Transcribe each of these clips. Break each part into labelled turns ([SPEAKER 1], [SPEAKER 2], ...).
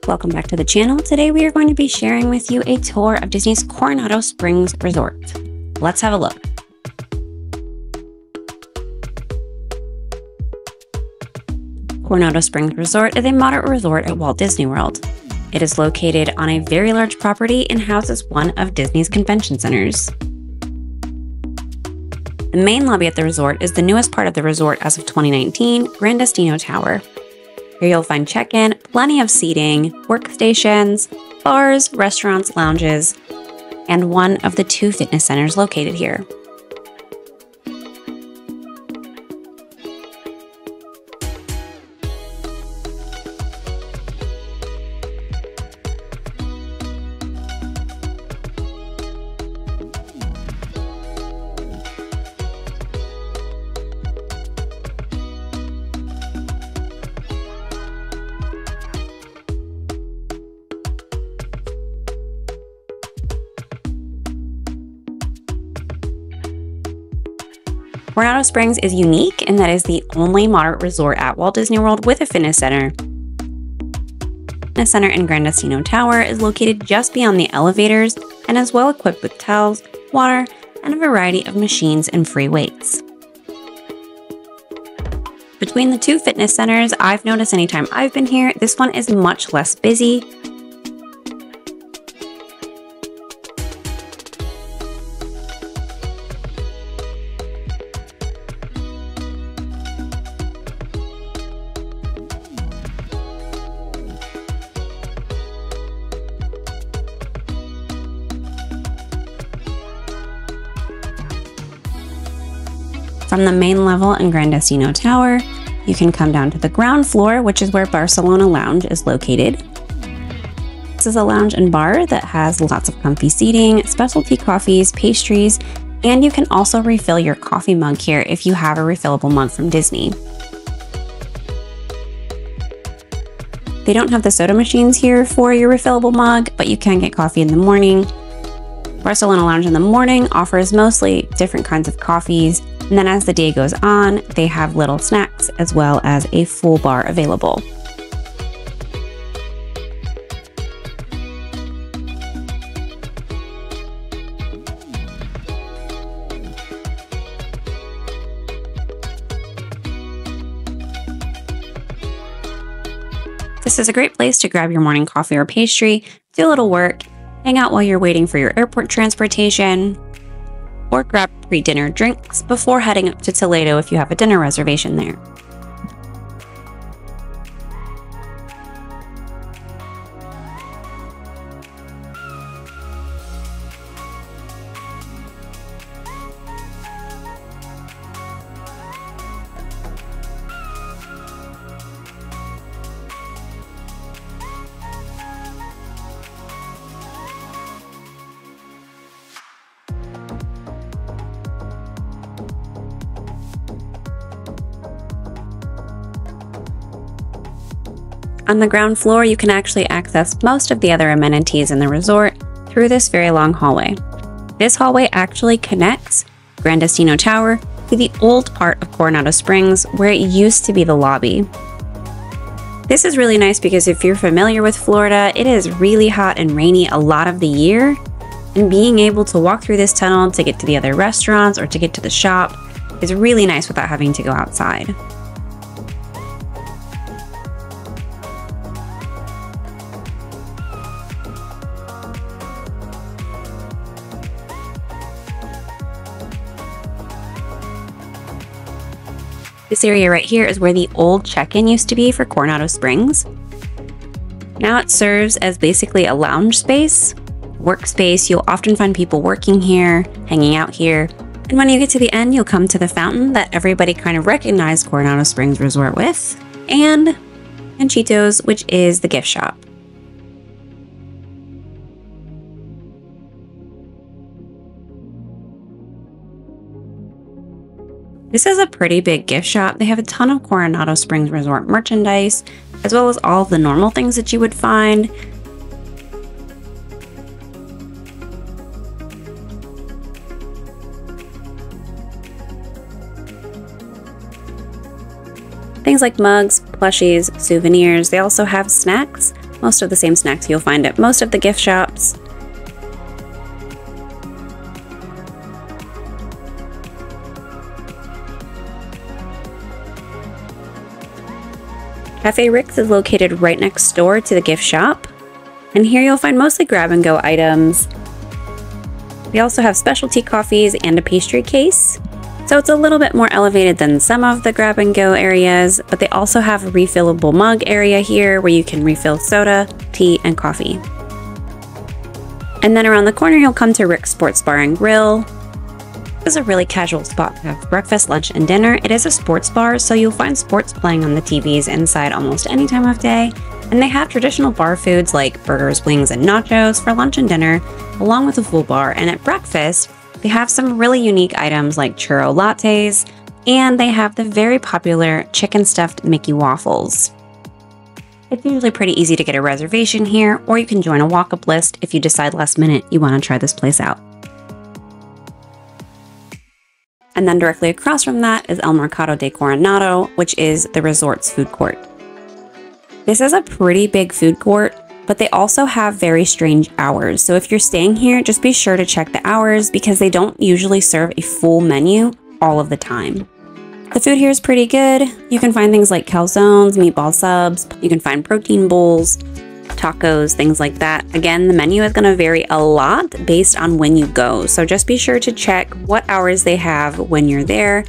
[SPEAKER 1] Welcome back to the channel. Today we are going to be sharing with you a tour of Disney's Coronado Springs Resort. Let's have a look. Coronado Springs Resort is a moderate resort at Walt Disney World. It is located on a very large property and houses one of Disney's convention centers. The main lobby at the resort is the newest part of the resort as of 2019, Gran Destino Tower. Here you'll find check-in, plenty of seating, workstations, bars, restaurants, lounges, and one of the 2 fitness centers located here. Coronado Springs is unique in that it is the only moderate resort at Walt Disney World with a fitness center. The fitness center in Gran Destino Tower is located just beyond the elevators and is well equipped with towels, water, and a variety of machines and free weights. Between the 2 fitness centers, I've noticed anytime I've been here, this one is much less busy. From the main level in Gran Destino Tower, you can come down to the ground floor, which is where Barcelona Lounge is located. This is a lounge and bar that has lots of comfy seating, specialty coffees, pastries, and you can also refill your coffee mug here if you have a refillable mug from Disney. They don't have the soda machines here for your refillable mug, but you can get coffee in the morning. Barcelona Lounge in the morning offers mostly different kinds of coffees, and then as the day goes on, they have little snacks as well as a full bar available. This is a great place to grab your morning coffee or pastry, do a little work, hang out while you're waiting for your airport transportation, or grab pre-dinner drinks before heading up to Toledo if you have a dinner reservation there. On the ground floor, you can actually access most of the other amenities in the resort through this very long hallway. This hallway actually connects Gran Destino Tower to the old part of Coronado Springs where it used to be the lobby. This is really nice because if you're familiar with Florida, it is really hot and rainy a lot of the year, and being able to walk through this tunnel to get to the other restaurants or to get to the shop is really nice without having to go outside. This area right here is where the old check-in used to be for Coronado Springs. Now it serves as basically a lounge space, workspace. You'll often find people working here, hanging out here. And when you get to the end, you'll come to the fountain that everybody kind of recognized Coronado Springs Resort with, and Cheetos, which is the gift shop. This is a pretty big gift shop. They have a ton of Coronado Springs Resort merchandise, as well as all of the normal things that you would find. Things like mugs, plushies, souvenirs. They also have snacks, Most of the same snacks you'll find at most of the gift shops. Cafe Rick's is located right next door to the gift shop, and here you'll find mostly grab-and-go items. They also have specialty coffees and a pastry case, so it's a little bit more elevated than some of the grab-and-go areas, but they also have a refillable mug area here where you can refill soda, tea, and coffee. And then around the corner you'll come to Rick's Sports Bar and Grill. This is a really casual spot to have breakfast, lunch, and dinner. It is a sports bar, so you'll find sports playing on the TVs inside almost any time of day. And they have traditional bar foods like burgers, wings, and nachos for lunch and dinner, along with a full bar. And at breakfast, they have some really unique items like churro lattes, and they have the very popular chicken stuffed Mickey waffles. It's usually pretty easy to get a reservation here, or you can join a walk-up list if you decide last minute you want to try this place out. And then directly across from that is El Mercado de Coronado, which is the resort's food court. This is a pretty big food court, but they also have very strange hours. So if you're staying here, just be sure to check the hours because they don't usually serve a full menu all of the time. The food here is pretty good. You can find things like calzones, meatball subs, you can find protein bowls, tacos, things like that. Again, the menu is going to vary a lot based on when you go. So just be sure to check what hours they have when you're there.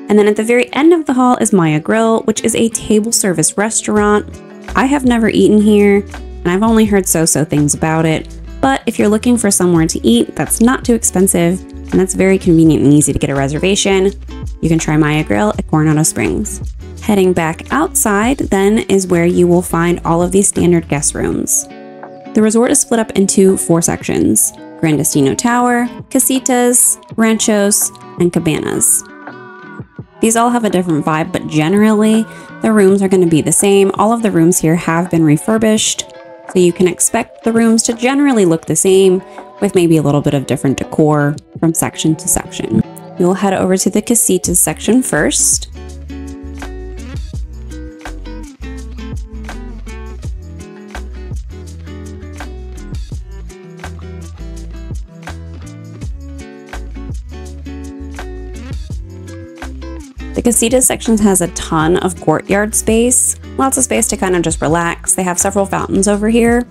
[SPEAKER 1] And then at the very end of the hall is Maya Grill, which is a table service restaurant. I have never eaten here, and I've only heard so-so things about it. But if you're looking for somewhere to eat that's not too expensive, and that's very convenient and easy to get a reservation, you can try Maya Grill at Coronado Springs. Heading back outside then is where you will find all of these standard guest rooms. The resort is split up into 4 sections: Gran Destino Tower, Casitas, Ranchos, and Cabanas. These all have a different vibe, but generally, the rooms are going to be the same. All of the rooms here have been refurbished, so you can expect the rooms to generally look the same, with maybe a little bit of different decor from section to section. We'll head over to the Casitas section first. The Casitas section has a ton of courtyard space, lots of space to kind of just relax. They have several fountains over here.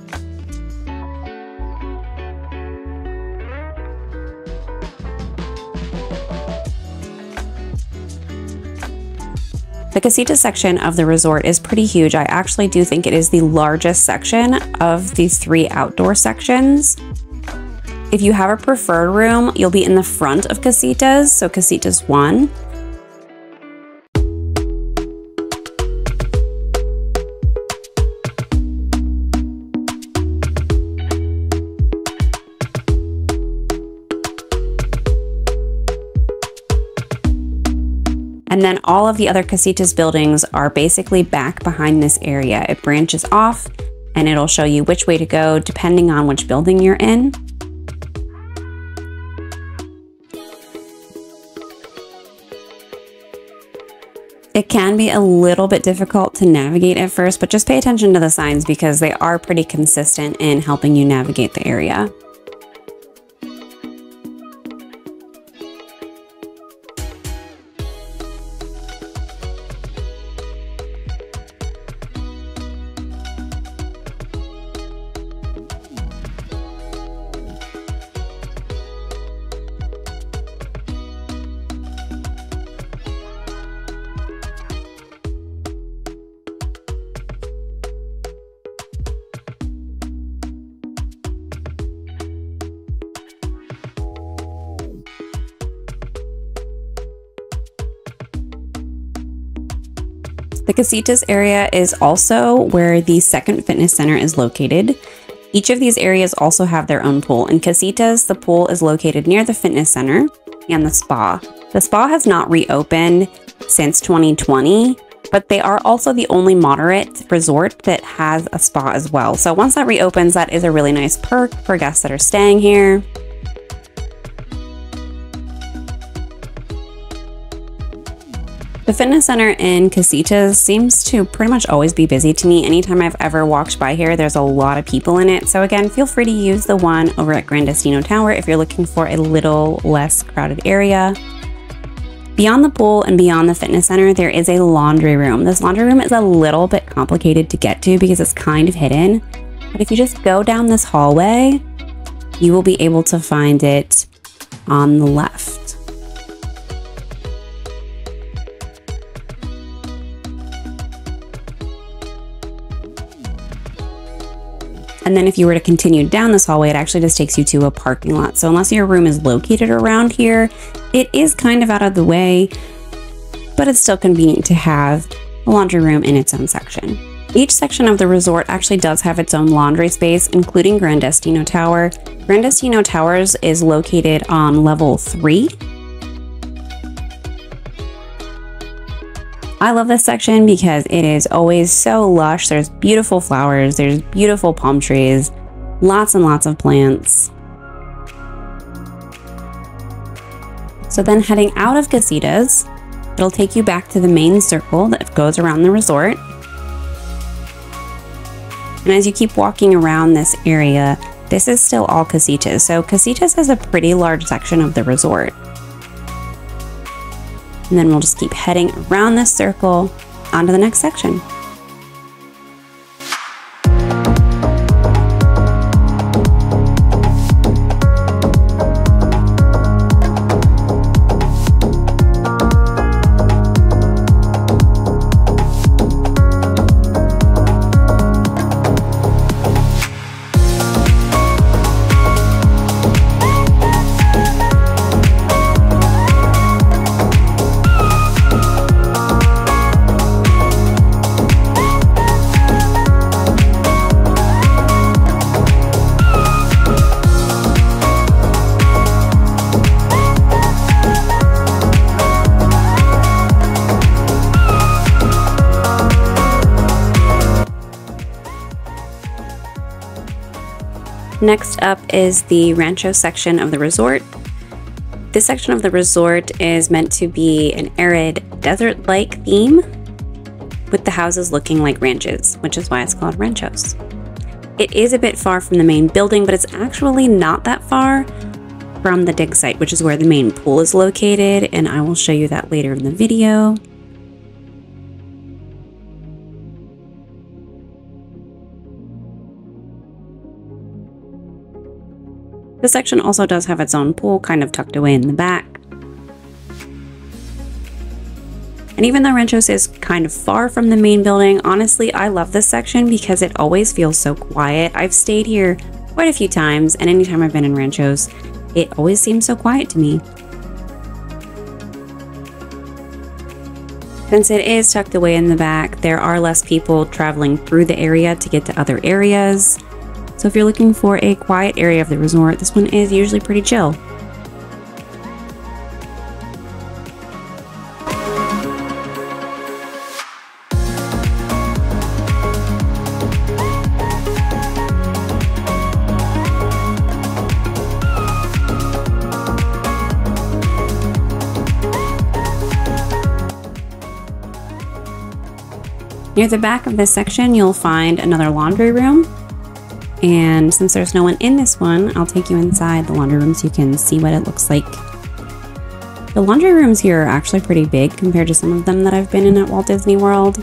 [SPEAKER 1] The Casitas section of the resort is pretty huge. I actually do think it is the largest section of these 3 outdoor sections. If you have a preferred room, you'll be in the front of Casitas, so Casitas 1. And then all of the other Casitas buildings are basically back behind this area. It branches off and it'll show you which way to go depending on which building you're in. It can be a little bit difficult to navigate at first, but just pay attention to the signs because they are pretty consistent in helping you navigate the area. The Casitas area is also where the second fitness center is located. Each of these areas also have their own pool. In Casitas, the pool is located near the fitness center and the spa. The spa has not reopened since 2020, but they are also the only moderate resort that has a spa as well. So once that reopens, that is a really nice perk for guests that are staying here. The fitness center in Casitas seems to pretty much always be busy to me. Anytime I've ever walked by here, there's a lot of people in it. So again, feel free to use the one over at Gran Destino Tower if you're looking for a little less crowded area. Beyond the pool and beyond the fitness center, there is a laundry room. This laundry room is a little bit complicated to get to because it's kind of hidden. But if you just go down this hallway, you will be able to find it on the left. And then if you were to continue down this hallway, it actually just takes you to a parking lot. So unless your room is located around here, it is kind of out of the way, but it's still convenient to have a laundry room in its own section. Each section of the resort actually does have its own laundry space, including Gran Destino Tower. Gran Destino Towers is located on level 3. I love this section because it is always so lush. There's beautiful flowers, there's beautiful palm trees, lots and lots of plants. So then heading out of Casitas, it'll take you back to the main circle that goes around the resort. And as you keep walking around this area, this is still all Casitas. So Casitas has a pretty large section of the resort. And then we'll just keep heading around this circle onto the next section. Next up is the Rancho section of the resort. This section of the resort is meant to be an arid, desert-like theme, with the houses looking like ranches, which is why it's called ranchos. It is a bit far from the main building, but it's actually not that far from the dig site, which is where the main pool is located, and I will show you that later in the video. This section also does have its own pool, kind of tucked away in the back. And even though Ranchos is kind of far from the main building, honestly, I love this section because it always feels so quiet. I've stayed here quite a few times, and anytime I've been in Ranchos, it always seems so quiet to me. Since it is tucked away in the back, there are less people traveling through the area to get to other areas. So if you're looking for a quiet area of the resort, this one is usually pretty chill. Near the back of this section, you'll find another laundry room. And since there's no one in this one, I'll take you inside the laundry room so you can see what it looks like. The laundry rooms here are actually pretty big compared to some of them that I've been in at Walt Disney World.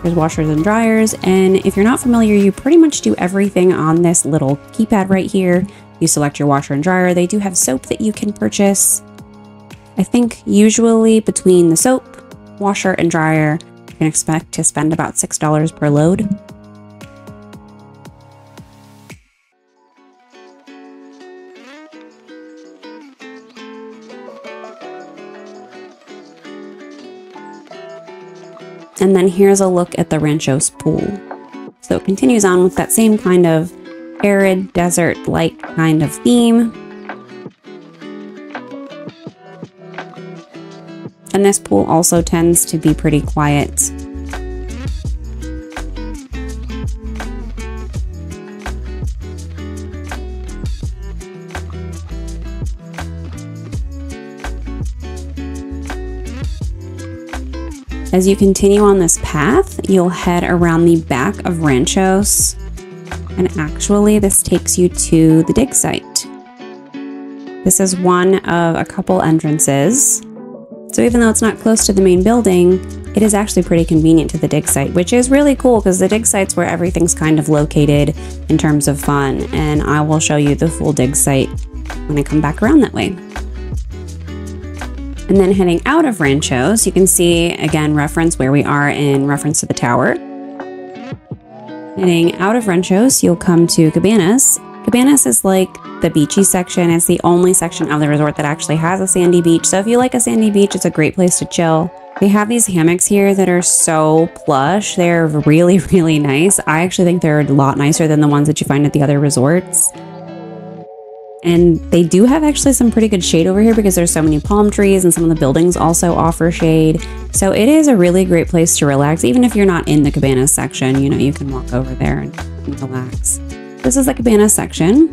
[SPEAKER 1] There's washers and dryers, and if you're not familiar, you pretty much do everything on this little keypad right here. You select your washer and dryer. They do have soap that you can purchase. I think usually between the soap, washer, and dryer, you can expect to spend about $6 per load. And then here's a look at the Ranchos pool. So it continues on with that same kind of arid, desert-like kind of theme. And this pool also tends to be pretty quiet As you continue on this path, you'll head around the back of Ranchos, and actually this takes you to the dig site. This is one of a couple entrances. So even though it's not close to the main building, it is actually pretty convenient to the dig site, which is really cool because the dig site's where everything's kind of located in terms of fun. And I will show you the full dig site when I come back around that way. And then heading out of Ranchos, you can see, again, reference where we are in reference to the tower. Heading out of Ranchos, you'll come to Cabanas. Cabanas is like the beachy section. It's the only section of the resort that actually has a sandy beach. So if you like a sandy beach, it's a great place to chill. They have these hammocks here that are so plush. They're really, really nice. I actually think they're a lot nicer than the ones that you find at the other resorts. And they do have actually some pretty good shade over here because there's so many palm trees, and some of the buildings also offer shade. So it is a really great place to relax. Even if you're not in the Cabanas section, you know, you can walk over there and relax. This is the Cabanas section.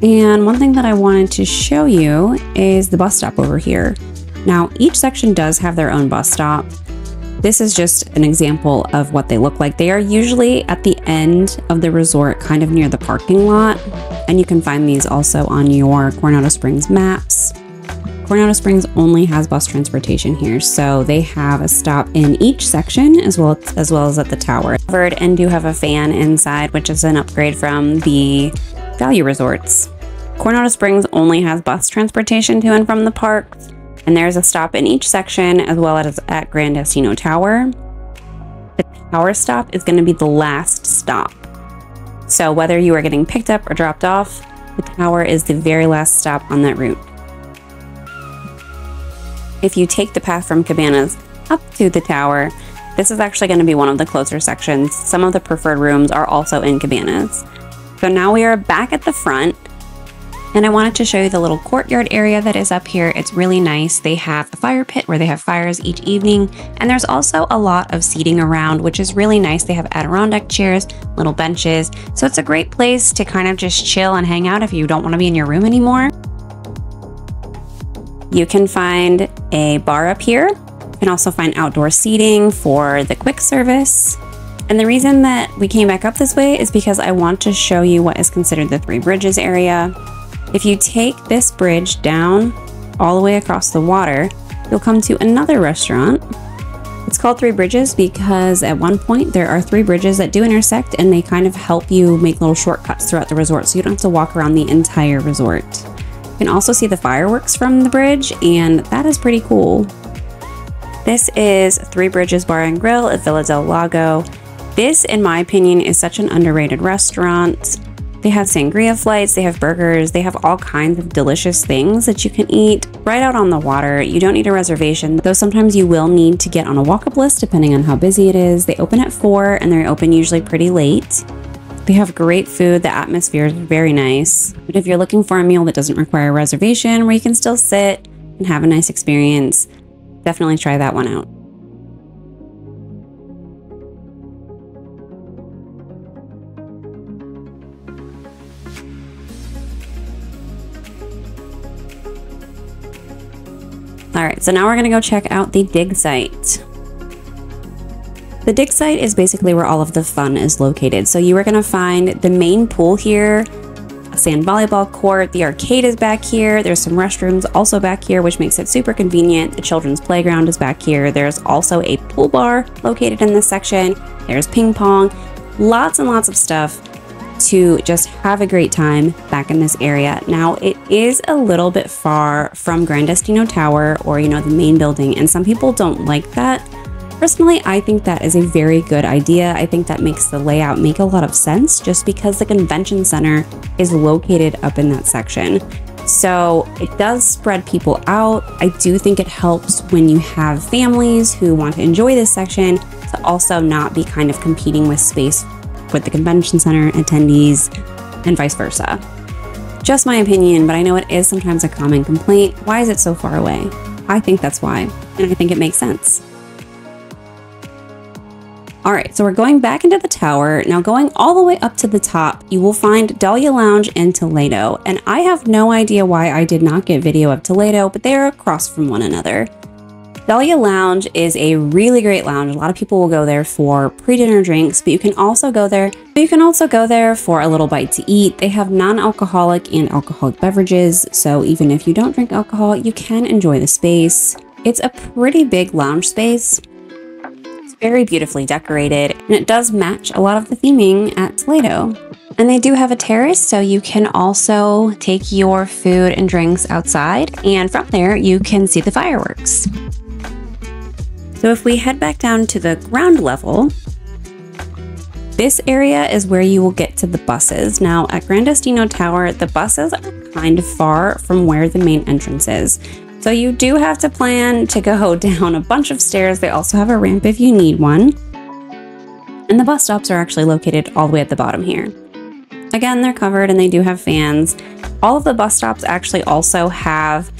[SPEAKER 1] And one thing that I wanted to show you is the bus stop over here. Now, each section does have their own bus stop. This is just an example of what they look like. They are usually at the end of the resort, kind of near the parking lot. And you can find these also on your Coronado Springs maps. Coronado Springs only has bus transportation here, so they have a stop in each section as well as at the tower. And do have a fan inside, which is an upgrade from the value resorts. Coronado Springs only has bus transportation to and from the parks, and there's a stop in each section as well as at Gran Destino Tower. The tower stop is going to be the last stop. So whether you are getting picked up or dropped off, the tower is the very last stop on that route. If you take the path from Cabanas up to the tower, this is actually going to be one of the closer sections. Some of the preferred rooms are also in Cabanas. So now we are back at the front, and I wanted to show you the little courtyard area that is up here. It's really nice. They have a fire pit where they have fires each evening, and there's also a lot of seating around, which is really nice. They have Adirondack chairs, little benches, so it's a great place to kind of just chill and hang out if you don't want to be in your room anymore. You can find a bar up here. You can also find outdoor seating for the quick service. And the reason that we came back up this way is because I want to show you what is considered the Three Bridges area. If you take this bridge down all the way across the water, you'll come to another restaurant. It's called Three Bridges because at one point there are three bridges that do intersect, and they kind of help you make little shortcuts throughout the resort so you don't have to walk around the entire resort. You can also see the fireworks from the bridge, and that is pretty cool. This is Three Bridges Bar and Grill at Villa del Lago. This, in my opinion, is such an underrated restaurant. They have sangria flights, they have burgers, they have all kinds of delicious things that you can eat right out on the water. You don't need a reservation, though sometimes you will need to get on a walk-up list depending on how busy it is. They open at 4 and they're open usually pretty late. They have great food, the atmosphere is very nice. But if you're looking for a meal that doesn't require a reservation, where you can still sit and have a nice experience, definitely try that one out. All right, so now we're gonna go check out the dig site. The dig site is basically where all of the fun is located. So you are gonna find the main pool here, a sand volleyball court, the arcade is back here, there's some restrooms also back here, which makes it super convenient. The children's playground is back here. There's also a pool bar located in this section. There's ping pong, lots and lots of stuff to just have a great time back in this area. Now, it is a little bit far from Gran Destino Tower or, you know, the main building, and some people don't like that. Personally, I think that is a very good idea. I think that makes the layout make a lot of sense just because the convention center is located up in that section. So it does spread people out. I do think it helps when you have families who want to enjoy this section to also not be kind of competing with space with the convention center attendees and vice versa. Just my opinion, but I know it is sometimes a common complaint. Why is it so far away? I think that's why, and I think it makes sense. All right, so we're going back into the tower. Now going all the way up to the top, you will find Dahlia Lounge and Toledo. And I have no idea why I did not get video of Toledo, but they are across from one another. Dahlia Lounge is a really great lounge. A lot of people will go there for pre-dinner drinks, but you can also go there for a little bite to eat. They have non-alcoholic and alcoholic beverages, so even if you don't drink alcohol, you can enjoy the space. It's a pretty big lounge space. It's very beautifully decorated, and it does match a lot of the theming at Toledo. And they do have a terrace, so you can also take your food and drinks outside, and from there you can see the fireworks. So if we head back down to the ground level, this area is where you will get to the buses. Now at Gran Destino Tower, the buses are kind of far from where the main entrance is. So you do have to plan to go down a bunch of stairs. They also have a ramp if you need one. And the bus stops are actually located all the way at the bottom here. Again, they're covered and they do have fans. All of the bus stops actually also have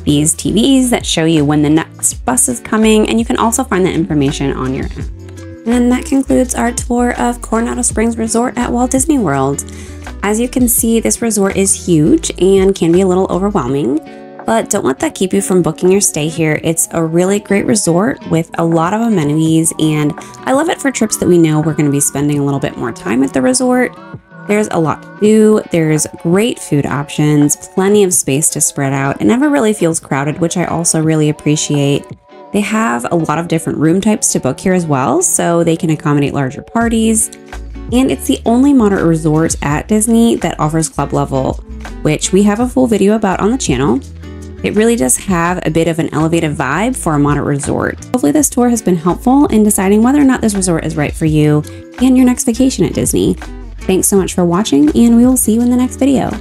[SPEAKER 1] these TVs that show you when the next bus is coming, and you can also find that information on your app. And that concludes our tour of Coronado Springs Resort at Walt Disney World. As you can see, this resort is huge and can be a little overwhelming, but don't let that keep you from booking your stay here. It's a really great resort with a lot of amenities, and I love it for trips that we know we're going to be spending a little bit more time at the resort. There's a lot to do, there's great food options, plenty of space to spread out. It never really feels crowded, which I also really appreciate. They have a lot of different room types to book here as well, so they can accommodate larger parties. And it's the only moderate resort at Disney that offers club level, which we have a full video about on the channel. It really does have a bit of an elevated vibe for a moderate resort. Hopefully this tour has been helpful in deciding whether or not this resort is right for you and your next vacation at Disney. Thanks so much for watching, and we will see you in the next video.